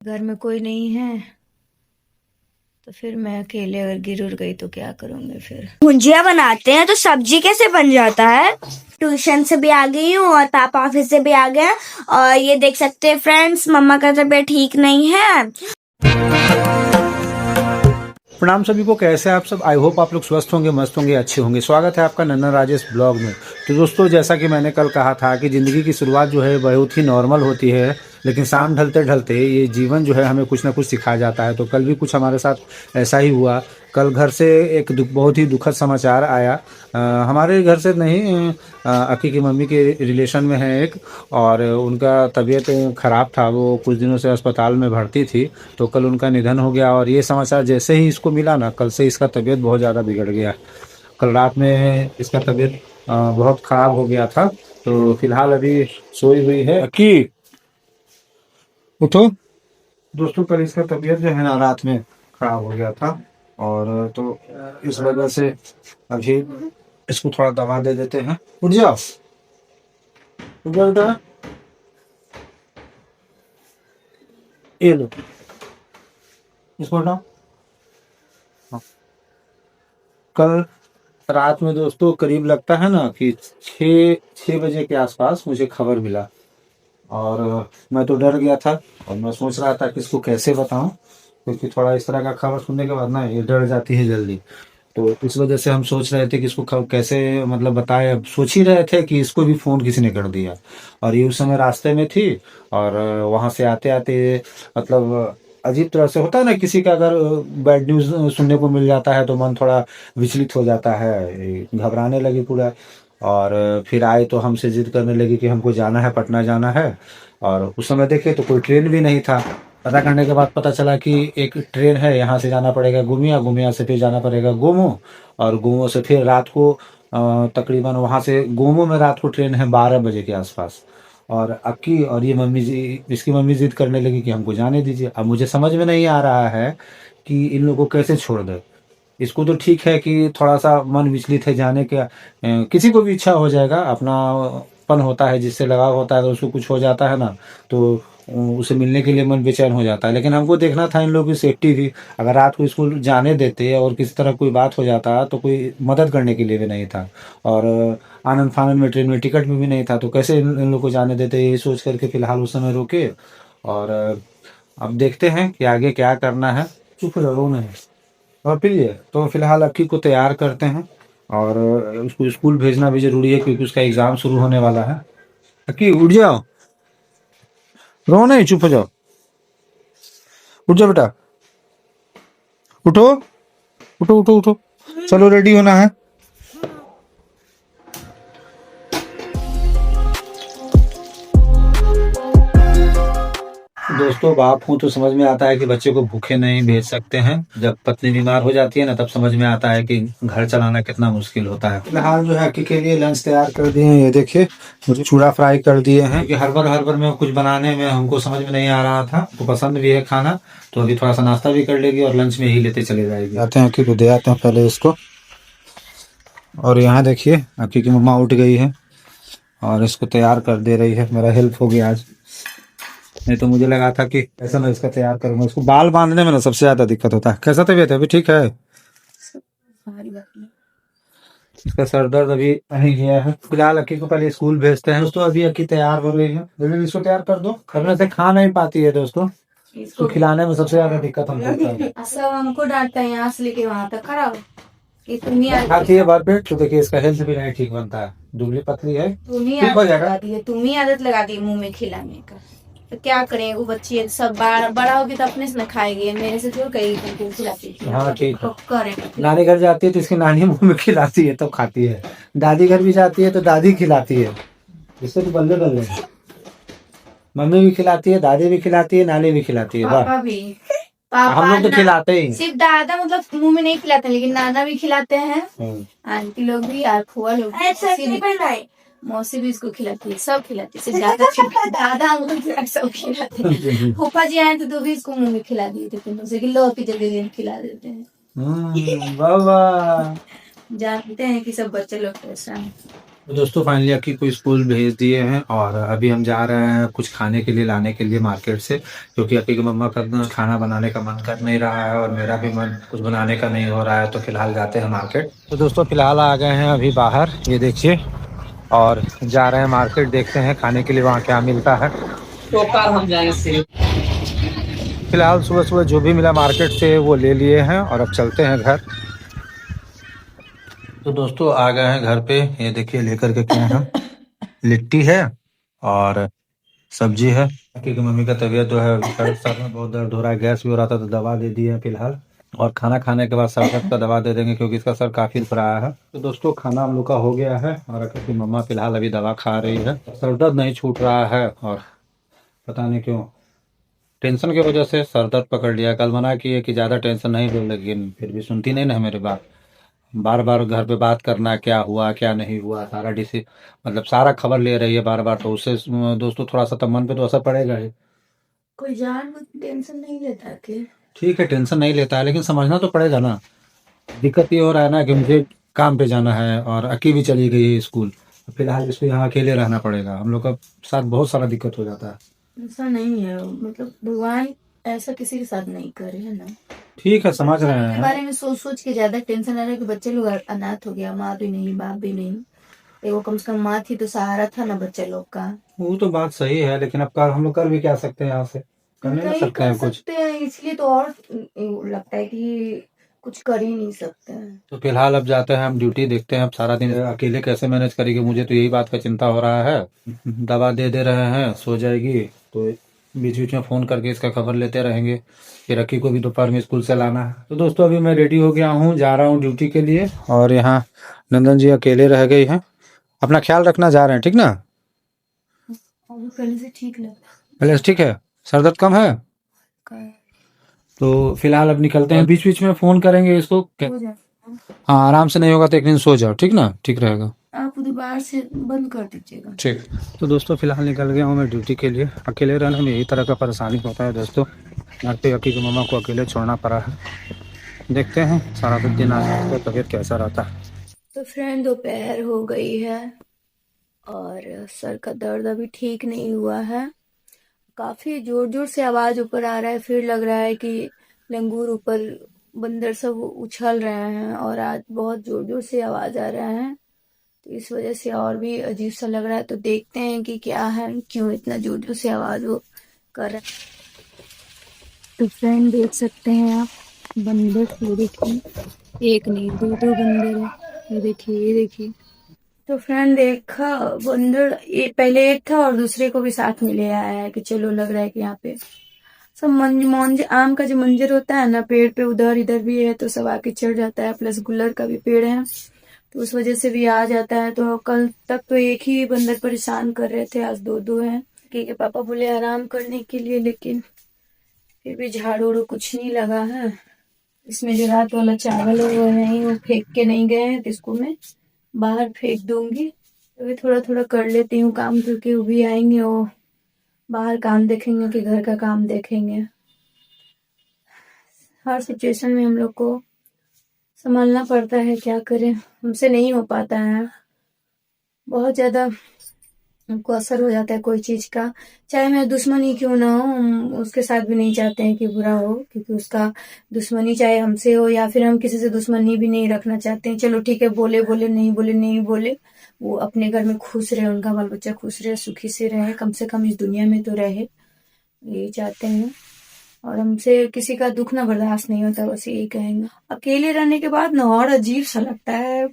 घर में कोई नहीं है तो फिर मैं अकेले अगर गिर उड़ गई तो क्या करूँगी फिर। भुंजिया बनाते हैं तो सब्जी कैसे बन जाता है। ट्यूशन से भी आ गई हूँ और पापा ऑफिस से भी आ गए हैं। और ये देख सकते हैं फ्रेंड्स, मम्मा का तबीयत ठीक नहीं है। प्रणाम सभी को, कैसे हैं आप सब। आई होप आप लोग स्वस्थ होंगे, मस्त होंगे, अच्छे होंगे। स्वागत है आपका नन्ना राजेश ब्लॉग में। तो दोस्तों, जैसा कि मैंने कल कहा था कि ज़िंदगी की शुरुआत जो है बहुत ही नॉर्मल होती है, लेकिन शाम ढलते ढलते ये जीवन जो है हमें कुछ ना कुछ सिखा जाता है। तो कल भी कुछ हमारे साथ ऐसा ही हुआ। कल घर से एक बहुत ही दुखद समाचार आया। हमारे घर से नहीं, अक्की की मम्मी के रिलेशन में है एक, और उनका तबीयत ख़राब था। वो कुछ दिनों से अस्पताल में भर्ती थी, तो कल उनका निधन हो गया। और ये समाचार जैसे ही इसको मिला ना, कल से इसका तबीयत बहुत ज़्यादा बिगड़ गया। कल रात में इसका तबीयत बहुत ख़राब हो गया था। तो फिलहाल अभी सोई हुई है। अक्की उठो। दोस्तों, कल इसका तबीयत जो है ना रात में ख़राब हो गया था, और तो इस वजह से अभी इसको थोड़ा दवा दे देते हैं। उठ जाओ, उठ जाओ बेटा। ये लो, इसको हटाओ। हाँ। कल रात में दोस्तों करीब लगता है ना कि छः छः बजे के आसपास मुझे खबर मिला, और मैं तो डर गया था। और मैं सोच रहा था कि इसको कैसे बताऊं, क्योंकि थोड़ा इस तरह का खबर सुनने के बाद ना ये डर जाती है जल्दी। तो इस वजह से हम सोच रहे थे कि इसको कैसे मतलब बताए। अब सोच ही रहे थे कि इसको भी फ़ोन किसी ने कर दिया, और ये उस समय रास्ते में थी। और वहाँ से आते आते मतलब अजीब तरह से होता है ना, किसी का अगर बैड न्यूज़ सुनने को मिल जाता है तो मन थोड़ा विचलित हो जाता है, घबराने लगी पूरा। और फिर आए तो हमसे जिद करने लगी कि हमको जाना है, पटना जाना है। और उस समय देखे तो कोई ट्रेन भी नहीं था। पता करने के बाद पता चला कि एक ट्रेन है, यहाँ से जाना पड़ेगा गुमिया, गुमिया से फिर जाना पड़ेगा गोमो, और गोमो से फिर रात को तकरीबन वहाँ से गोमो में रात को ट्रेन है 12 बजे के आसपास। और अक्की और ये मम्मी जी, इसकी मम्मी जिद करने लगी कि हमको जाने दीजिए। अब मुझे समझ में नहीं आ रहा है कि इन लोगों को कैसे छोड़ दे। इसको तो ठीक है कि थोड़ा सा मन विचलित है जाने के, किसी को भी इच्छा हो जाएगा, अपनापन होता है, जिससे लगाव होता है, तो उसको कुछ हो जाता है ना, तो उसे मिलने के लिए मन बेचैन हो जाता है। लेकिन हमको देखना था इन लोगों की सेफ्टी भी। अगर रात को स्कूल जाने देते और किसी तरह कोई बात हो जाता तो कोई मदद करने के लिए भी नहीं था। और आनंद फानंद में ट्रेन में टिकट में भी नहीं था, तो कैसे इन लोग को जाने देते, यही सोच करके फिलहाल उस समय रुके। और अब देखते हैं कि आगे क्या करना है। चुप रहो, रो नहीं। और फिर ये तो फिलहाल अक्की को तैयार करते हैं, और उसको स्कूल भेजना भी जरूरी है क्योंकि उसका एग्जाम शुरू होने वाला है। अक्की उठ जाओ, रो नहीं, चुप हो जाओ। उठ जाओ बेटा, उठो उठो उठो उठो। चलो रेडी होना है। दोस्तों, बाप हूँ तो समझ में आता है कि बच्चे को भूखे नहीं भेज सकते हैं। जब पत्नी बीमार हो जाती है ना, तब समझ में आता है कि घर चलाना कितना मुश्किल होता है। फिलहाल जो है अक्की के लिए लंच तैयार कर दिए हैं। ये देखिए, मुझे चूड़ा फ्राई कर दिए हैं, क्योंकि हर बार में कुछ बनाने में हमको समझ में नहीं आ रहा था। तो पसंद भी है खाना, तो अभी थोड़ा सा नाश्ता भी कर लेगी और लंच में ही लेते चले जाएगी। आते हैं, अक्की को दे आते हैं पहले इसको। और यहाँ देखिए, अक्की की मम्मा उठ गई है और इसको तैयार कर दे रही है। मेरा हेल्प हो गया आज, नहीं तो मुझे लगा था कि ऐसा मैं इसका तैयार करूंगा। इसको बाल बांधने में ना सबसे ज्यादा दिक्कत होता है। कैसा तबीयत है, अभी ठीक है? इसका सर दर्द अभी नहीं गया है। फिलहाल अक्की को पहले स्कूल भेजते हैं। दोस्तों, अभी अक्की तैयार हो रही है। जल्दी इसको तैयार कर दो। अपने से खा नहीं पाती है दोस्तों, इसको खिलाने में सबसे ज्यादा दिक्कत हमको होता है। सब हमको डांटता है, यहाँ से लेके वहां तक खड़ा हो कि तुम ही खाती है बार पेट, तो देखिए इसका हेल्थ भी नहीं ठीक बनता है। दुबली पतली है, ठीक हो जाएगा। तुम ही आदत लगा दी मुंह में खिलाने का। तो क्या करें, वो बच्ची है, सब बड़ा होगी तो अपने से न खाएगी, मेरे से जो कही तुमको खिलाती है। हाँ ठीक है। करे नानी घर जाती है तो इसकी नानी मुंह में खिलाती है, तो खाती है। दादी घर भी जाती है तो दादी खिलाती है। इससे तो बल्ले बल्ले हैं। मम्मी भी खिलाती है, दादी भी खिलाती है, नानी भी खिलाती है। पापा भी। पापा हम लोग तो खिलाते ही। सिर्फ दादा मतलब मुंह में नहीं खिलाते, लेकिन नाना भी खिलाते हैं, आंटी लोग भी और फुआ लोग भी, मौसी भी इसको खिलाती है, सब खिलाती है। सिर्फ दादा हम लोग सब खिलाते हैं। फूफा जी आए तो भी इसको मुंह में खिला दिए थे, तुमसे कि लो की जल्दी खिला देते हैं। बाबा जानते हैं कि सब बच्चे लोग कैसा है। तो दोस्तों फाइनली अक्की को स्कूल भेज दिए हैं और अभी हम जा रहे हैं कुछ खाने के लिए लाने के लिए मार्केट से, क्योंकि अक्की की मम्मा का ना खाना बनाने का मन कर नहीं रहा है और मेरा भी मन कुछ बनाने का नहीं हो रहा है, तो फिलहाल जाते हैं मार्केट। तो दोस्तों फिलहाल आ गए हैं अभी बाहर, ये देखिए, और जा रहे हैं मार्केट, देखते हैं खाने के लिए वहाँ क्या मिलता है। तो कार हम जाएंगे। फिलहाल सुबह सुबह जो भी मिला मार्केट से वो ले लिए हैं और अब चलते हैं घर। तो दोस्तों आ गए हैं घर पे, ये देखिए लेकर के क्या है, लिट्टी है और सब्जी है। क्योंकि मम्मी का तबीयत जो है सर में बहुत दर्द हो रहा है, गैस भी हो रहा था, तो दवा दे दी है फिलहाल, और खाना खाने के बाद सर दर्द का दवा दे देंगे क्योंकि इसका सर काफी दुख रहा है। तो दोस्तों खाना हम लोग का हो गया है और अक्की की मम्मा फिलहाल अभी दवा खा रही है। सर दर्द नहीं छूट रहा है और पता नहीं क्यों टेंशन की वजह से सर दर्द पकड़ लिया। कल मना किए कि ज़्यादा टेंशन नहीं लो, लेकिन फिर भी सुनती नहीं ना मेरी बात। बार बार घर पे बात करना, क्या हुआ क्या नहीं हुआ, सारा डिसी मतलब सारा खबर ले रही है बार बार, तो उससे दोस्तों थोड़ा सा तो मन पे तो असर पड़ेगा ही। कोई जान टेंशन नहीं लेता कि ठीक है टेंशन नहीं लेता है, लेकिन समझना तो पड़ेगा ना। दिक्कत ये हो रहा है ना कि मुझे काम पे जाना है और अक्की भी चली गई है स्कूल, फिलहाल इसको यहाँ अकेले रहना पड़ेगा, हम लोग का साथ बहुत सारा दिक्कत हो जाता है। ऐसा नहीं है, मतलब भगवान ऐसा किसी के साथ नहीं करे, है ना। ठीक है समझ रहे के हैं। बारे में सोच सोच के ज्यादा टेंशन आ रहा है कि बच्चे लोग अनाथ हो गया, माँ भी नहीं बाप भी नहीं। देखो कम से कम माँ थी तो सहारा था ना बच्चे लोग का। वो तो बात सही है, लेकिन अब हम लोग कर भी क्या सकते हैं, यहाँ से कर नहीं नहीं सकते कर हैं कुछ। सकते हैं, इसलिए तो और लगता है कि कुछ कर ही नहीं सकते हैं। तो फिलहाल अब जाते हैं हम ड्यूटी, देखते हैं अब सारा दिन अकेले कैसे मैनेज करेगी, मुझे तो यही बात का चिंता हो रहा है। दवा दे दे रहे हैं, सो जाएगी, तो बीच बीच में फ़ोन करके इसका खबर लेते रहेंगे। फिर अक्की को भी दोपहर में स्कूल से लाना है। तो दोस्तों अभी मैं रेडी हो गया हूँ, जा रहा हूँ ड्यूटी के लिए, और यहाँ नंदन जी अकेले रह गई हैं। अपना ख्याल रखना, जा रहे हैं ठीक ना? और पहले से ठीक लगता पहले से ठीक है, सर दर्द कम है। है। तो फिलहाल अब निकलते हैं, बीच बीच में फ़ोन करेंगे इसको। हो जाएगा। हाँ आराम से नहीं होगा तो एक दिन सो जाओ, ठीक ना, ठीक रहेगा। आप उधर बाहर से बंद कर दीजिएगा। ठीक। तो दोस्तों फिलहाल निकल गया हूँ मैं ड्यूटी के लिए। अकेले रहने में यही तरह का परेशानी होता है दोस्तों, घर पे अक्की की मम्मा को अकेले छोड़ना पड़ा है। देखते हैं सारा दिन आज तो तबीयत कैसा रहता है। तो फ्रेंड दोपहर हो गई है और सर का दर्द अभी ठीक नहीं हुआ है। काफी जोर जोर से आवाज ऊपर आ रहा है, फिर लग रहा है कि लंगूर ऊपर बंदर सब उछल रहे हैं, और आज बहुत जोर जोर से आवाज आ रहा है, तो इस वजह से और भी अजीब सा लग रहा है। तो देखते हैं कि क्या है, क्यों इतना जोर जोर से आवाज वो कर रहा है। तो फ्रेंड देख सकते हैं आप, बंदर ये देखिए, एक नहीं दो दो बंदर है, ये देखिए ये देखिए। तो फ्रेंड देखा बंदर, ये पहले एक था और दूसरे को भी साथ में ले आया है कि चलो, लग रहा है कि यहाँ पे सब मंजर आम का जो मंजर होता है ना पेड़ पे, उधर इधर भी है तो सब आके चढ़ जाता है, प्लस गुल्लर का भी पेड़ है तो उस वजह से भी आ जाता है। तो कल तक तो एक ही बंदर परेशान कर रहे थे, आज दो दो हैं, क्योंकि पापा बोले आराम करने के लिए, लेकिन फिर भी झाड़ू उड़ू कुछ नहीं लगा है। इसमें जो रात वाला चावल है वो नहीं, वो फेंक के नहीं गए हैं तो इसको मैं बाहर फेंक दूंगी। अभी थोड़ा थोड़ा कर लेती हूँ काम, क्योंकि वो भी आएंगे, वो बाहर काम देखेंगे कि घर का काम देखेंगे। हर सिचुएशन में हम लोग को संभालना पड़ता है, क्या करें, हमसे नहीं हो पाता है। बहुत ज्यादा हमको असर हो जाता है कोई चीज का, चाहे मेरा दुश्मन ही क्यों ना हो, हम उसके साथ भी नहीं चाहते हैं कि बुरा हो, क्योंकि उसका दुश्मनी चाहे हमसे हो या फिर हम किसी से दुश्मनी भी नहीं रखना चाहते हैं। चलो ठीक है, बोले बोले नहीं बोले नहीं बोले, वो अपने घर में खुश रहे, उनका बाल बच्चा खुश रहे, सुखी से रहे, कम से कम इस दुनिया में तो रहे, यही चाहते हैं। और हमसे किसी का दुख ना बर्दाश्त नहीं होता, बस यही कहेंगे। अकेले रहने के बाद ना और अजीब सा लगता है,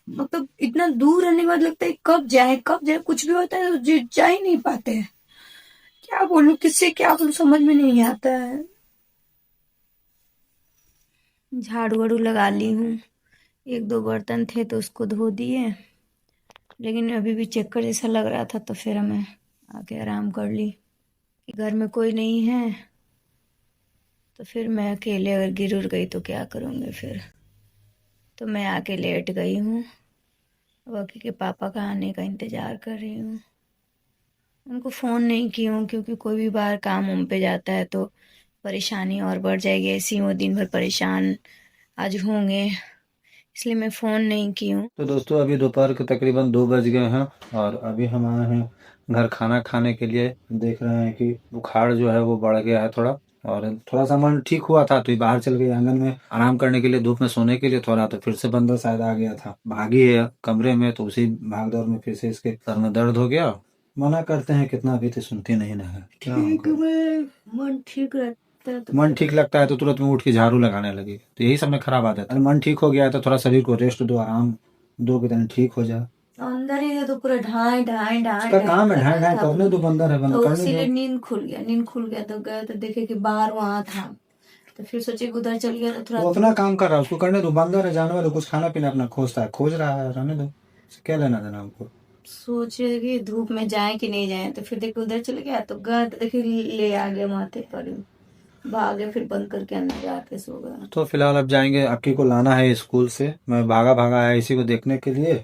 मतलब इतना दूर रहने के बाद लगता है कब जाए कब जाए, कुछ भी होता है तो जा ही नहीं पाते हैं। क्या बोलूं, किससे क्या बोलूं, समझ में नहीं आता है। झाड़ू वाड़ू लगा ली हूँ, एक दो बर्तन थे तो उसको धो दिए, लेकिन अभी भी चक्कर जैसा लग रहा था, तो फिर मैं आके आराम कर ली कि घर में कोई नहीं है, तो फिर मैं अकेले अगर गिर उड़ गई तो क्या करूँगी फिर। तो मैं आके लेट गई हूँ, बाकी के पापा का आने का इंतज़ार कर रही हूँ। उनको फ़ोन नहीं की हूँ क्योंकि कोई भी बाहर काम उम पे जाता है तो परेशानी और बढ़ जाएगी, ऐसे ही वो दिन भर परेशान आज होंगे, इसलिए मैं फोन नहीं की हूँ। तो दोस्तों अभी दोपहर के तकरीबन 2 बज गए हैं और अभी हम आए हैं घर खाना खाने के लिए। देख रहे हैं कि बुखार जो है वो बढ़ गया है थोड़ा, और थोड़ा सा मन ठीक हुआ था तो ये बाहर चल गई आंगन में आराम करने के लिए, धूप में सोने के लिए थोड़ा, तो फिर से बंदर शायद आ गया था, भागी है कमरे में, तो उसी भाग दौड़ में फिर से इसके सर में दर्द हो गया। मना करते हैं कितना भी तो सुनती नहीं ना है। क्या मन ठीक रहता है मन ठीक लगता है तो तुरंत में उठ के झाड़ू लगाने लगी, तो यही सब में खराब आदत है। मन ठीक हो गया है तो थोड़ा शरीर को रेस्ट दो, आराम दो कि तनी ठीक हो जाए। अंदर ही है तो पूरा ढाई ढाई ढाई उसका काम है ढाई ढाई करने दो, बंदर है तो करने इसीलिए दो। नींद खुल गया तो गए तो देखे कि बाहर वहां था, तो फिर सोचे कि उधर चल गया तो थोड़ा वो अपना काम कर रहा है, उसको करने दो, बंदर है जानवर है, कुछ खाना पीना अपना खोजता है, खोज रहा है, रहने दो, क्या लेना देना हमको। सोचे कि धूप में जाए कि नहीं जाए, तो फिर देखे उधर चले गया तो गए तो देखे ले आ गया माथे पर, भागे फिर बंद करके अंदर जाके सो गया। तो फिलहाल अब जाएंगे, अक्की को लाना है स्कूल से, मैं भागा भागा आया इसी को देखने के लिए।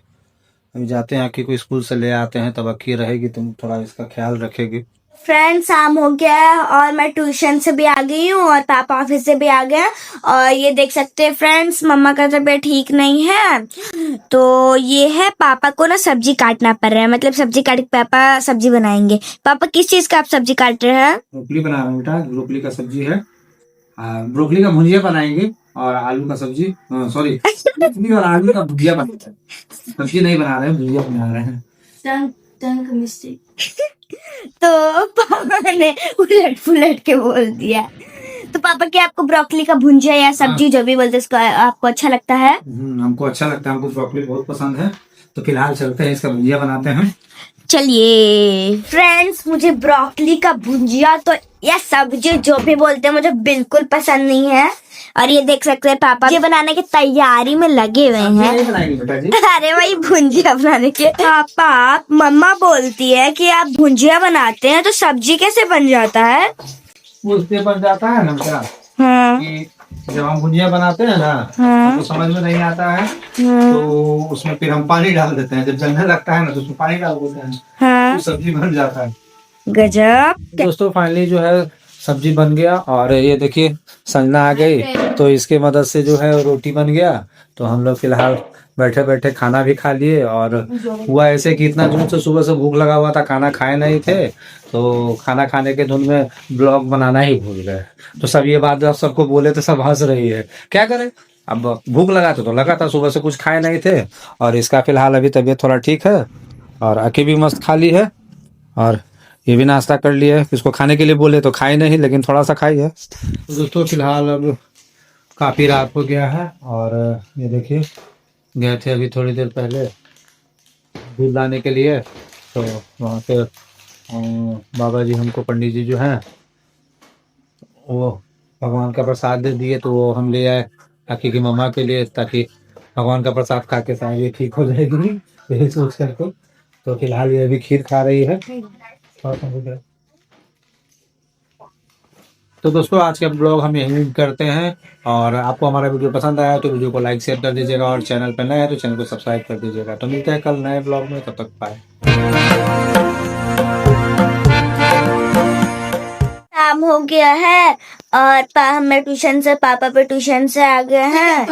अभी जाते हैं, अक्की को स्कूल से ले आते हैं, तब अक्की रहेगी, तुम थोड़ा इसका ख्याल रखेगी। फ्रेंड्स शाम हो गया है और मैं ट्यूशन से भी आ गई हूँ और पापा ऑफिस से भी आ गए हैं। और ये देख सकते हैं फ्रेंड्स, मम्मा का तबीयत ठीक नहीं है, तो ये है पापा को ना सब्जी काटना पड़ रहा है, मतलब सब्जी काट के पापा सब्जी बनाएंगे। पापा किस चीज का आप सब्जी काट रहे हैं? ब्रोकली बना रहा हूँ बेटा, ब्रोकली का सब्जी है, ब्रोकली का भुजिया बनाएंगे और आलू का सब्जी, सॉरी ब्रोकली और आलू का भुजिया बनाते हैं, सब्जी नहीं बना रहे हैं, भुजिया बना रहे हैं। टंग का मिस्टेक। तो पापा ने उलट पुलट के बोल दिया। तो पापा क्या आपको ब्रोकली का भुंजिया या सब्जी जो भी बोलते हैं उसको आपको अच्छा लगता है? हमको अच्छा लगता है, हमको ब्रोकली बहुत पसंद है, तो फिलहाल चलते हैं इसका भुजिया बनाते हैं। चलिए फ्रेंड्स, मुझे ब्रोकली का भुंजिया तो या सब्जी जो भी बोलते हैं मुझे बिल्कुल पसंद नहीं है। और ये देख सकते हैं पापा ये बनाने की तैयारी में लगे हुए हैं। नहीं बनाएंगे बेटा जी। अरे भाई भुंजिया बनाने के पापा, मम्मा बोलती है कि आप भुंजिया बनाते हैं तो सब्जी कैसे बन जाता है? वो उससे बन जाता है ना बेटा, हाँ कि जब हम भुजिया बनाते हैं ना, हाँ तो समझ में नहीं आता है, हाँ तो उसमें फिर हम पानी डाल देते हैं, जब जलने लगता है ना तो उसमें पानी डाल देते हैं, हाँ। तो सब्जी बन जाता है। गजब। दोस्तों फाइनली जो है सब्जी बन गया, और ये देखिए संजना आ गई, तो इसके मदद से जो है रोटी बन गया। तो हम लोग फिलहाल बैठे बैठे खाना भी खा लिए, और हुआ ऐसे कि इतना जोर से सुबह से भूख लगा हुआ था, खाना खाए नहीं थे, तो खाना खाने के धुन में ब्लॉग बनाना ही भूल गए। तो सब ये बात जब सबको बोले तो सब हंस रही है, क्या करें, अब भूख लगा तो लगा था, सुबह से कुछ खाए नहीं थे। और इसका फिलहाल अभी तबीयत थोड़ा ठीक है, और अकी भी मस्त खा ली है, और ये भी नाश्ता कर लिया है। इसको खाने के लिए बोले तो खाई नहीं, लेकिन थोड़ा सा खाई है। तो दोस्तों फिलहाल अब काफ़ी रात हो गया है, और ये देखिए गए थे अभी थोड़ी देर पहले दूध लाने के लिए, तो वहाँ पे बाबा जी हमको, पंडित जी जो हैं वो भगवान का प्रसाद दे दिए, तो वो हम ले आए अकी की मम्मा के लिए, ताकि भगवान का प्रसाद खा के शायद ये ठीक हो जाएगी, यही सोच करके। तो फिलहाल ये अभी खीर खा रही है। तो दोस्तों आज का ब्लॉग हम यहीं करते हैं, और आपको हमारा वीडियो पसंद आया तो वीडियो को लाइक शेयर कर दीजिएगा, और चैनल पर नए हैं तो चैनल को सब्सक्राइब कर दीजिएगा। तो मिलते हैं कल नए ब्लॉग में, तब तक बाय। शाम हो गया है और मैं ट्यूशन से, पापा पे ट्यूशन से आ गए हैं।